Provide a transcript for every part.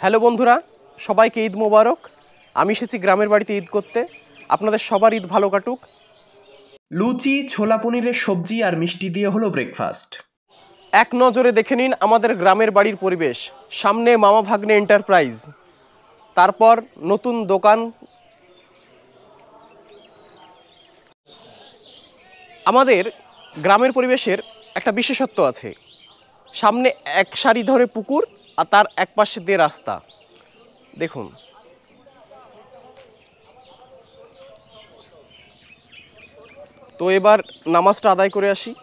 Hello বন্ধুরা, সবাইকে ঈদ মোবারক। আমি এসেছি গ্রামের বাড়িতে ঈদ করতে। আপনাদের সবার ঈদ ভালো কাটুক। লুচি, ছোলা পনিরের সবজি আর মিষ্টি দিয়ে হলো ব্রেকফাস্ট। এক নজরে দেখে নিন আমাদের গ্রামের বাড়ির পরিবেশ। সামনে মামা ভাগ্নে এন্টারপ্রাইজ, তারপর নতুন দোকান। আমাদের গ্রামের পরিবেশের একটা বিশেষত্ব আছে। সামনে এক সারি ধরে পুকুর আর তার এক পাশে দিয়ে রাস্তা। দেখুন, তো এবার নামাজটা আদায় করে আসি।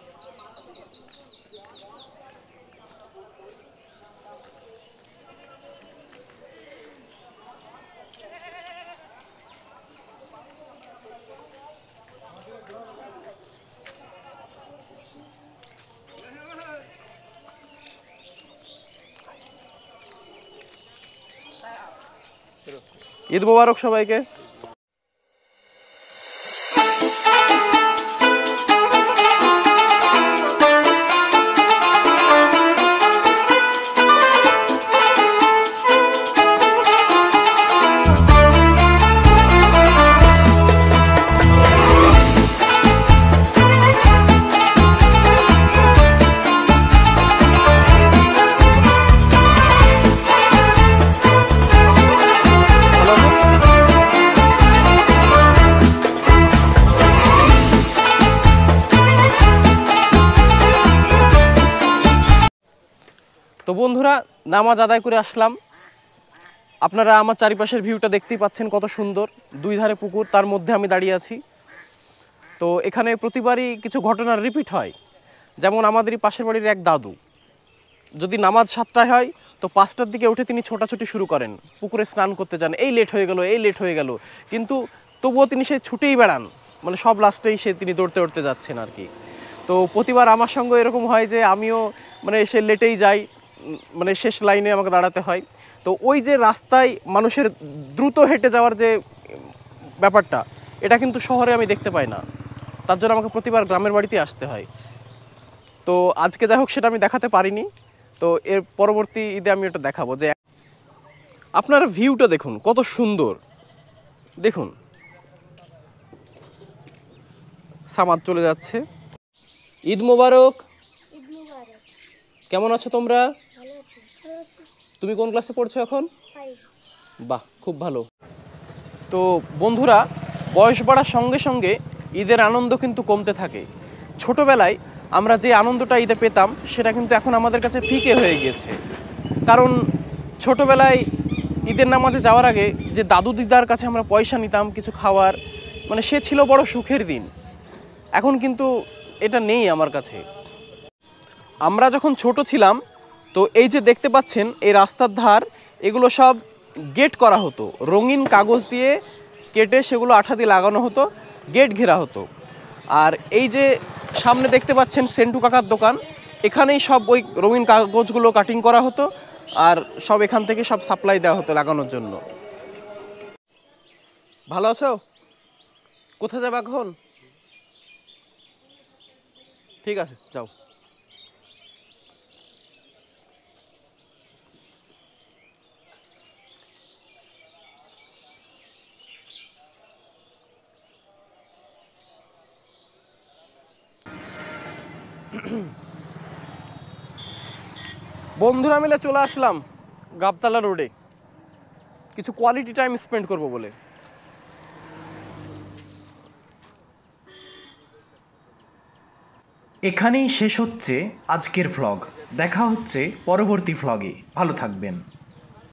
ঈদ মোবারক সবাইকে। তো বন্ধুরা, নামাজ আদায় করে আসলাম। আপনারা আমার চারিপাশের ভিউটা দেখতেই পাচ্ছেন, কত সুন্দর। দুই ধারে পুকুর, তার মধ্যে আমি দাঁড়িয়ে আছি। তো এখানে প্রতিবারই কিছু ঘটনা রিপিট হয়। যেমন আমাদেরই পাশের বাড়ির এক দাদু, যদি নামাজ 7টায় হয় তো 5টার দিকে উঠে তিনি ছোটাছুটি শুরু করেন, পুকুরে স্নান করতে যান। এই লেট হয়ে গেল, এই লেট হয়ে গেল, কিন্তু তবুও তিনি সেই ছুটেই বেড়ান, মানে সব লাস্টেই তিনি দৌড়তে দৌড়তে যাচ্ছেন আর কি। তো প্রতিবার আমার সঙ্গে এরকম হয় যে আমিও মানে সে লেটেই যাই, মানে শেষ লাইনে আমাকে দাঁড়াতে হয়। তো ওই যে রাস্তায় মানুষের দ্রুত হেঁটে যাওয়ার যে ব্যাপারটা, এটা কিন্তু শহরে আমি দেখতে পাই না। তার জন্য আমাকে প্রতিবার গ্রামের বাড়িতে আসতে হয়। তো আজকে যাই হোক, সেটা আমি দেখাতে পারিনি। তো এর পরবর্তী ঈদে আমি ওটা দেখাবো। যে আপনারা ভিউটা দেখুন, কত সুন্দর। দেখুন, সামাদ চলে যাচ্ছে। ঈদ মোবারক। কেমন আছো তোমরা? তুমি কোন ক্লাসে পড়ছো এখন? বাহ, খুব ভালো। তো বন্ধুরা, বয়স বাড়ার সঙ্গে সঙ্গে ঈদের আনন্দ কিন্তু কমতে থাকে। ছোটবেলায় আমরা যে আনন্দটা ঈদে পেতাম, সেটা কিন্তু এখন আমাদের কাছে ফিকে হয়ে গিয়েছে। কারণ ছোটবেলায় ঈদের নামাজে যাওয়ার আগে যে দাদু দিদার কাছে আমরা পয়সা নিতাম কিছু খাওয়ার, মানে সে ছিল বড় সুখের দিন। এখন কিন্তু এটা নেই আমার কাছে। আমরা যখন ছোট ছিলাম, তো এই যে দেখতে পাচ্ছেন এই রাস্তার ধার, এগুলো সব গেট করা হতো, রঙিন কাগজ দিয়ে কেটে সেগুলো আঠা দিয়ে লাগানো হতো, গেট ঘেরা হতো। আর এই যে সামনে দেখতে পাচ্ছেন সেন্টু কাকার দোকান, এখানেই সব ওই রঙিন কাগজগুলো কাটিং করা হতো, আর সব এখান থেকে সব সাপ্লাই দেওয়া হতো লাগানোর জন্য। ভালো আছো? কোথায় যাবে এখন? ঠিক আছে, যাও। বন্ধুরা মিলে চলে আসলাম গাবতলা রোডে, কিছু কোয়ালিটি টাইম স্পেন্ড করব বলে। এখানেই শেষ হচ্ছে আজকের ভ্লগ। দেখা হচ্ছে পরবর্তী ভ্লগে। ভালো থাকবেন।